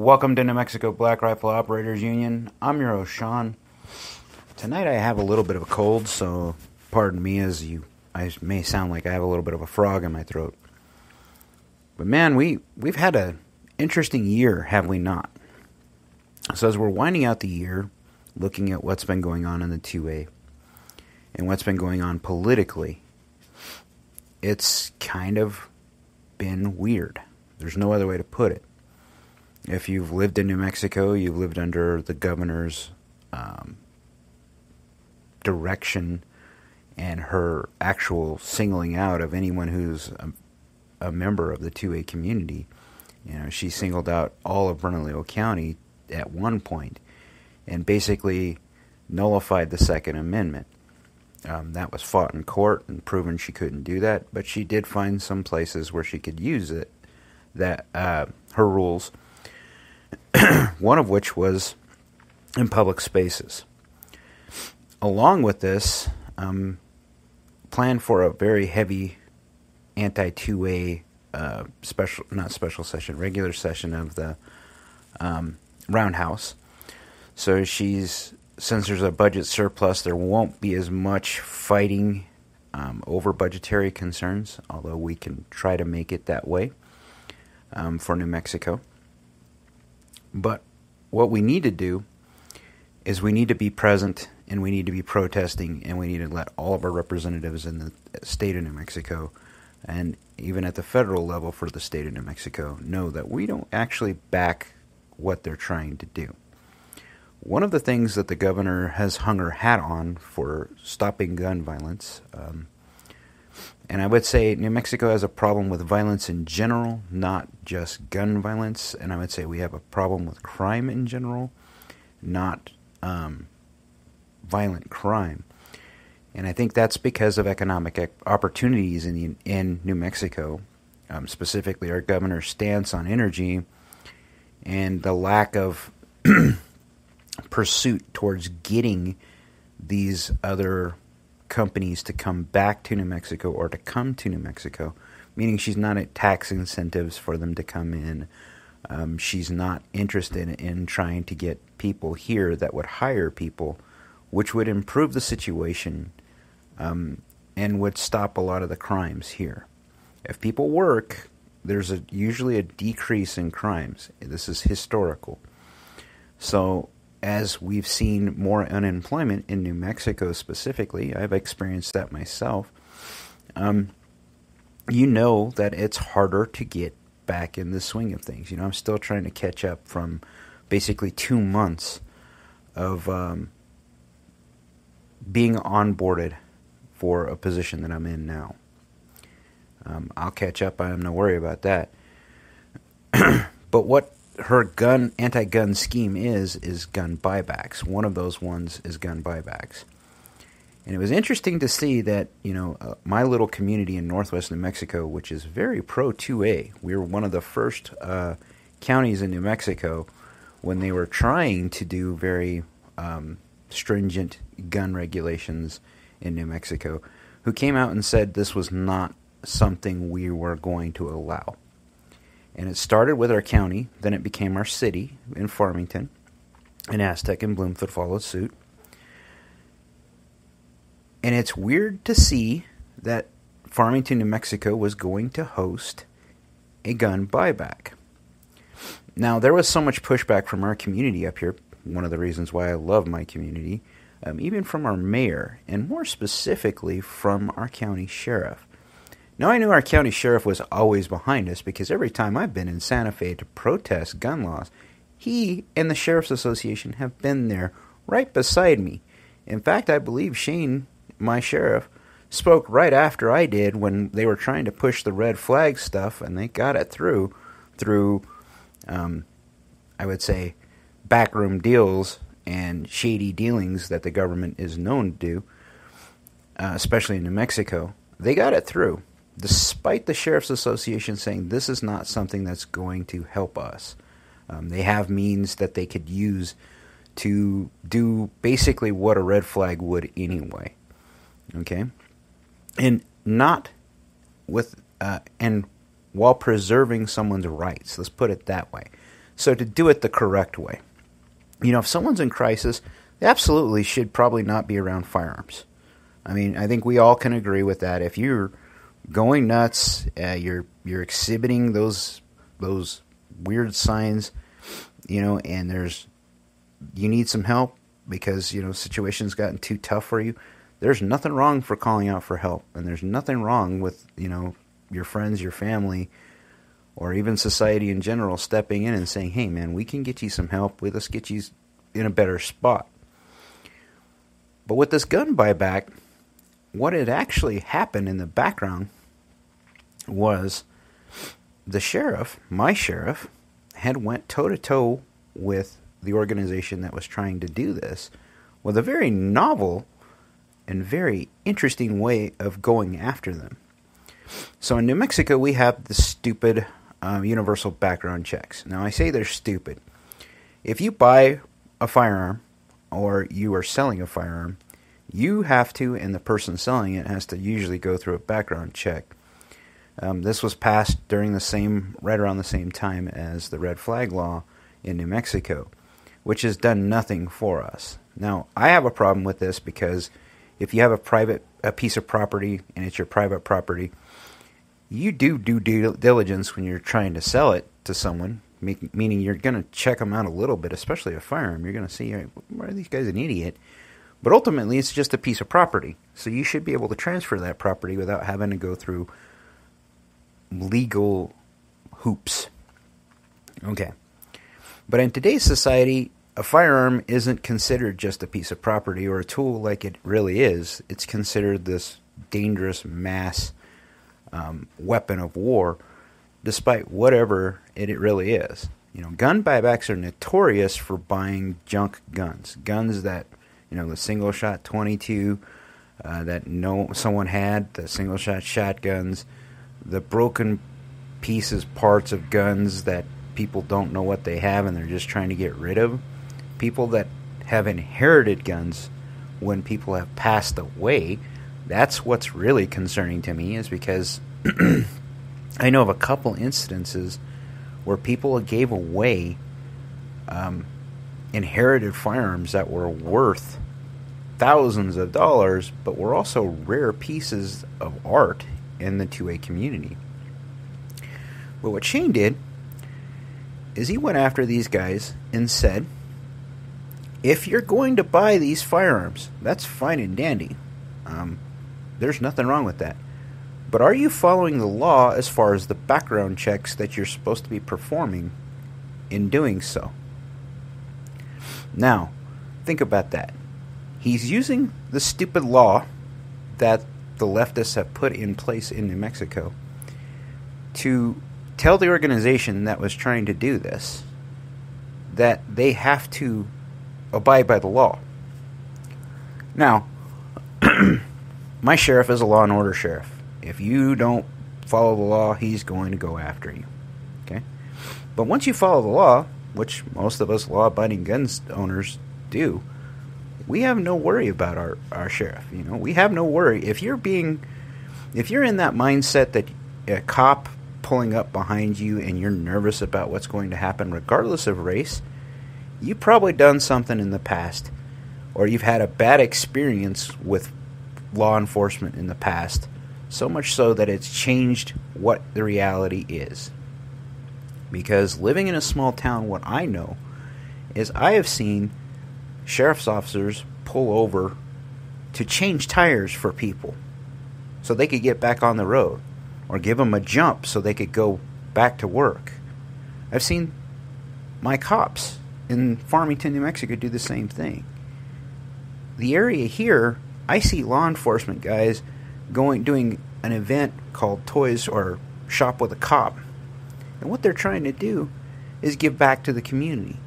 Welcome to New Mexico Black Rifle Operators Union. I'm your host, Sean. Tonight I have a little bit of a cold, so pardon me I may sound like I have a little bit of a frog in my throat. But man, we've had an interesting year, have we not? So as we're winding out the year, looking at what's been going on in the 2A and what's been going on politically, it's kind of been weird. There's no other way to put it. If you've lived in New Mexico, you've lived under the governor's direction and her actual singling out of anyone who's a member of the 2A community. You know, she singled out all of Bernalillo County at one point and basically nullified the Second Amendment. That was fought in court and proven she couldn't do that, but she did find some places where she could use it, that her rules, one of which was in public spaces. Along with this, planned for a very heavy anti-2A regular session of the Roundhouse. So since there's a budget surplus, there won't be as much fighting over budgetary concerns, although we can try to make it that way for New Mexico. But what we need to do is we need to be present, and we need to be protesting, and we need to let all of our representatives in the state of New Mexico, and even at the federal level for the state of New Mexico, know that we don't actually back what they're trying to do. One of the things that the governor has hung her hat on for stopping gun violence, and I would say New Mexico has a problem with violence in general, not just gun violence. And I would say we have a problem with crime in general, not violent crime. And I think that's because of economic opportunities in New Mexico, specifically our governor's stance on energy and the lack of pursuit towards getting these other companies to come back to New Mexico or to come to New Mexico, meaning she's not at tax incentives for them to come in. She's not interested in trying to get people here that would hire people, which would improve the situation and would stop a lot of the crimes here. If people work, there's usually a decrease in crimes. This is historical. So as we've seen more unemployment in New Mexico specifically, I've experienced that myself, you know that it's harder to get back in the swing of things. You know, I'm still trying to catch up from basically 2 months of being onboarded for a position that I'm in now. I'll catch up. I have no worry about that. But what her anti-gun scheme is gun buybacks. One of those ones is gun buybacks. And it was interesting to see that, you know, my little community in northwest New Mexico, which is very pro-2A, we were one of the first counties in New Mexico when they were trying to do very stringent gun regulations in New Mexico, who came out and said this was not something we were going to allow. And it started with our county, then it became our city in Farmington, and Aztec and Bloomfield followed suit. And it's weird to see that Farmington, New Mexico was going to host a gun buyback. Now, there was so much pushback from our community up here, one of the reasons why I love my community, even from our mayor, and more specifically from our county sheriff. Now, I knew our county sheriff was always behind us because every time I've been in Santa Fe to protest gun laws, he and the Sheriff's Association have been there right beside me. In fact, I believe Shane, my sheriff, spoke right after I did when they were trying to push the red flag stuff, and they got it through, I would say, backroom deals and shady dealings that the government is known to do, especially in New Mexico. They got it through, despite the Sheriff's Association saying this is not something that's going to help us. They have means that they could use to do basically what a red flag would anyway. Okay? And not with, and while preserving someone's rights. Let's put it that way. So to do it the correct way, if someone's in crisis, they absolutely should probably not be around firearms. I mean, I think we all can agree with that. If you're going nuts, you're exhibiting those weird signs, and you need some help because situation's gotten too tough for you. There's nothing wrong for calling out for help, and there's nothing wrong with your friends, your family, or even society in general stepping in and saying, "Hey, man, we can get you some help. Let's get you in a better spot." But with this gun buyback, what had actually happened in the background was the sheriff, my sheriff, had went toe-to-toe with the organization that was trying to do this with a very novel and very interesting way of going after them. So in New Mexico, we have the stupid universal background checks. Now, I say they're stupid. If you buy a firearm or you are selling a firearm, you have to, and the person selling it has to usually go through a background check. This was passed right around the same time as the red flag law in New Mexico, which has done nothing for us. Now, I have a problem with this because if you have a piece of property and it's your private property, you do due diligence when you're trying to sell it to someone, meaning you're going to check them out a little bit, especially a firearm. You're going to see, are these guys an idiot? But ultimately, it's just a piece of property. So you should be able to transfer that property without having to go through legal hoops. Okay. But in today's society, a firearm isn't considered just a piece of property or a tool like it really is. It's considered this dangerous mass weapon of war, despite whatever it really is. Gun buybacks are notorious for buying junk guns that, the single-shot 22 that someone had, the single-shot shotguns, the broken parts of guns that people don't know what they have and they're just trying to get rid of. People that have inherited guns when people have passed away, that's what's really concerning to me, is because I know of a couple incidences where people gave away inherited firearms that were worth thousands of dollars, but were also rare pieces of art in the 2A community. But what Shane did is he went after these guys and said, if you're going to buy these firearms, that's fine and dandy. There's nothing wrong with that. But are you following the law as far as the background checks that you're supposed to be performing in doing so? Now, think about that. He's using the stupid law that the leftists have put in place in New Mexico to tell the organization that was trying to do this that they have to abide by the law. Now, my sheriff is a law and order sheriff. If you don't follow the law, he's going to go after you. Okay? But once you follow the law, which most of us law-abiding guns owners do, we have no worry about our sheriff. We have no worry. If you're in that mindset that a cop pulling up behind you and you're nervous about what's going to happen regardless of race, you've probably done something in the past, or you've had a bad experience with law enforcement in the past, so much so that it's changed what the reality is. Because living in a small town, what I know is I have seen sheriff's officers pull over to change tires for people so they could get back on the road, or give them a jump so they could go back to work. I've seen my cops in Farmington, New Mexico do the same thing. The area here, I see law enforcement guys doing an event called Toys or Shop with a Cop. And what they're trying to do is give back to the community.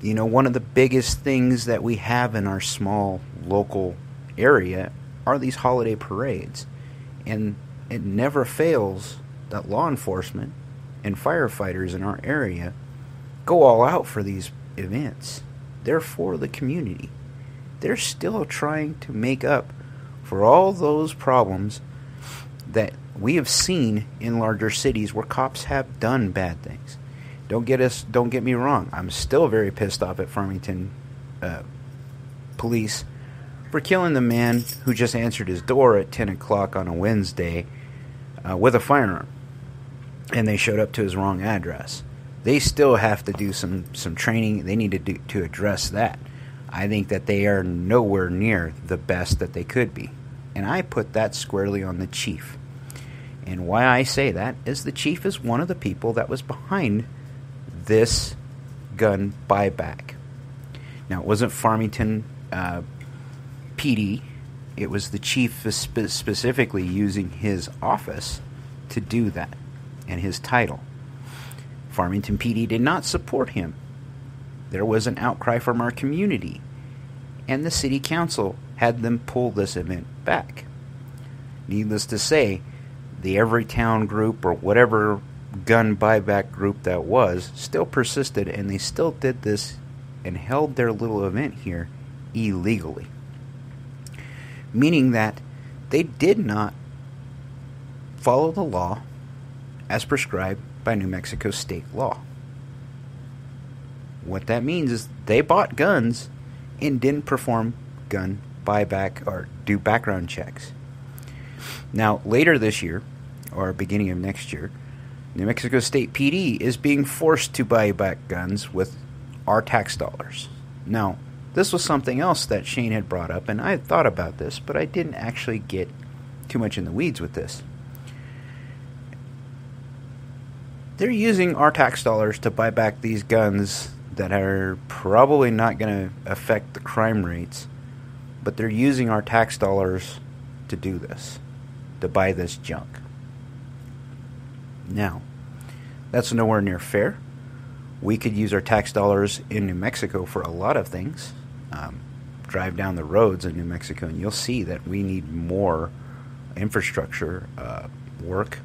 One of the biggest things that we have in our small local area are these holiday parades. And it never fails that law enforcement and firefighters in our area go all out for these events. They're for the community. They're still trying to make up for all those problems that we have seen in larger cities where cops have done bad things. Don't get me wrong. I'm still very pissed off at Farmington police for killing the man who just answered his door at 10 o'clock on a Wednesday with a firearm. And they showed up to his wrong address. They still have to do some training. They need to address that. I think that they are nowhere near the best that they could be. And I put that squarely on the chief. And why I say that is the chief is one of the people that was behind this gun buyback. Now, it wasn't Farmington PD. It was the chief specifically using his office to do that and his title. Farmington PD did not support him. There was an outcry from our community, and the city council had them pull this event back. Needless to say, the Everytown group or whatever gun buyback group that was still persisted, and they still did this and held their little event here illegally. Meaning that they did not follow the law as prescribed by New Mexico state law. What that means is they bought guns and didn't perform gun buyback or do background checks. Now, later this year, or beginning of next year, New Mexico State PD is being forced to buy back guns with our tax dollars. Now, this was something else that Shane had brought up, and I had thought about this, but I didn't actually get too much in the weeds with this. They're using our tax dollars to buy back these guns that are probably not going to affect the crime rates, but they're using our tax dollars to do this, to buy this junk. Now, that's nowhere near fair. We could use our tax dollars in New Mexico for a lot of things. Drive down the roads in New Mexico and you'll see that we need more infrastructure work.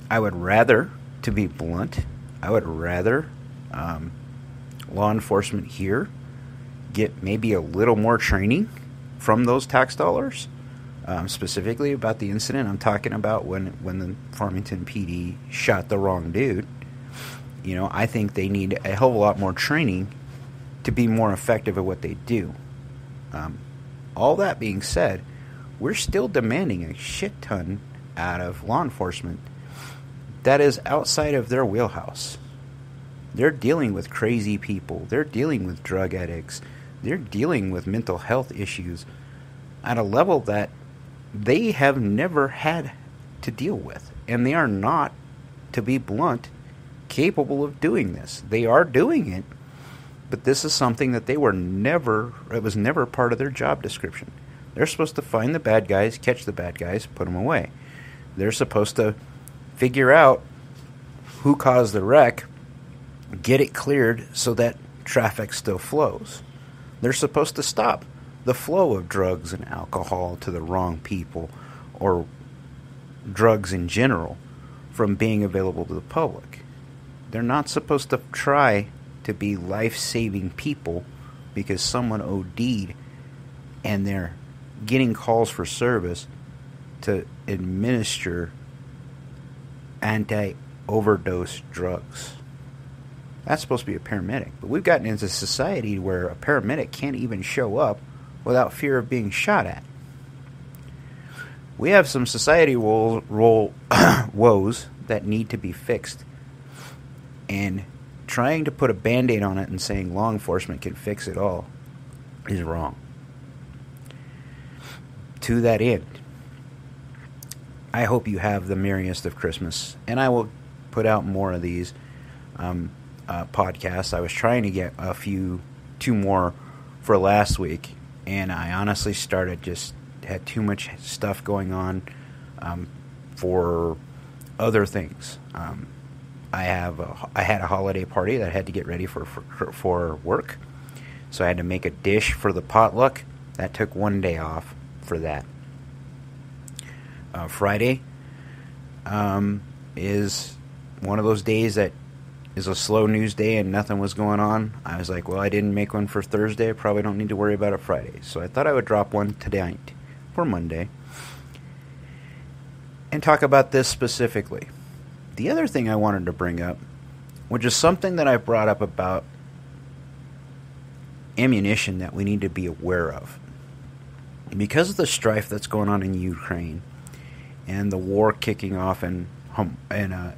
I would rather, to be blunt, law enforcement here get maybe a little more training from those tax dollars. Specifically about the incident I'm talking about when the Farmington PD shot the wrong dude. You know, I think they need a hell of a lot more training to be more effective at what they do. All that being said, we're still demanding a shit ton out of law enforcement that is outside of their wheelhouse. They're dealing with crazy people. They're dealing with drug addicts. They're dealing with mental health issues at a level that they have never had to deal with. And they are not, to be blunt, capable of doing this. They are doing it, but this is something that it was never part of their job description. They're supposed to find the bad guys, catch the bad guys, put them away. They're supposed to figure out who caused the wreck, get it cleared so that traffic still flows. They're supposed to stop the flow of drugs and alcohol to the wrong people, or drugs in general, from being available to the public. They're not supposed to try to be life-saving people because someone OD'd and they're getting calls for service to administer anti-overdose drugs. That's supposed to be a paramedic. But we've gotten into a society where a paramedic can't even show up without fear of being shot at. We have some society woes that need to be fixed. And trying to put a Band-Aid on it and saying law enforcement can fix it all is wrong. To that end, I hope you have the merriest of Christmas. And I will put out more of these podcasts. I was trying to get two more for last week. And I honestly had too much stuff going on for other things. I had a holiday party that I had to get ready for work. So I had to make a dish for the potluck. That took one day off for that. Friday is one of those days that is a slow news day and nothing was going on. I was like, well, I didn't make one for Thursday. I probably don't need to worry about it Friday. So I thought I would drop one tonight for Monday and talk about this specifically. The other thing I wanted to bring up, which is something that I brought up about ammunition that we need to be aware of. Because of the strife that's going on in Ukraine and the war kicking off in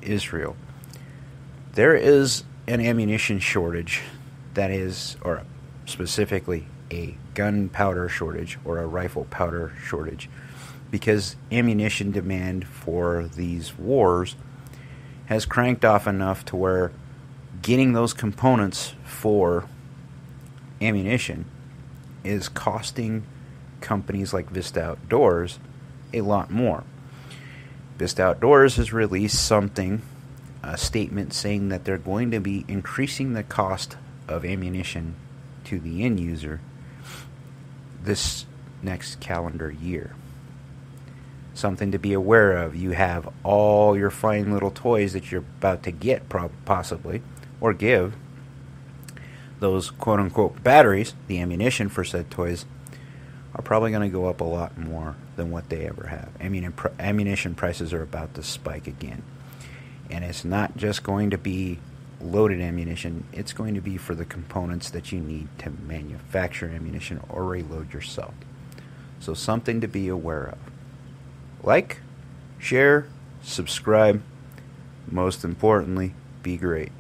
Israel, there is an ammunition shortage that is, or specifically a gunpowder shortage or a rifle powder shortage, because ammunition demand for these wars has cranked off enough to where getting those components for ammunition is costing companies like Vista Outdoors a lot more. Vista Outdoors has released a statement saying that they're going to be increasing the cost of ammunition to the end user this next calendar year. Something to be aware of. You have all your fine little toys that you're about to get, possibly, or give. Those quote-unquote batteries, the ammunition for said toys, are probably going to go up a lot more than what they ever have. Ammunition prices are about to spike again. And it's not just going to be loaded ammunition, it's going to be for the components that you need to manufacture ammunition or reload yourself. So something to be aware of. Like, share, subscribe. Most importantly, be great.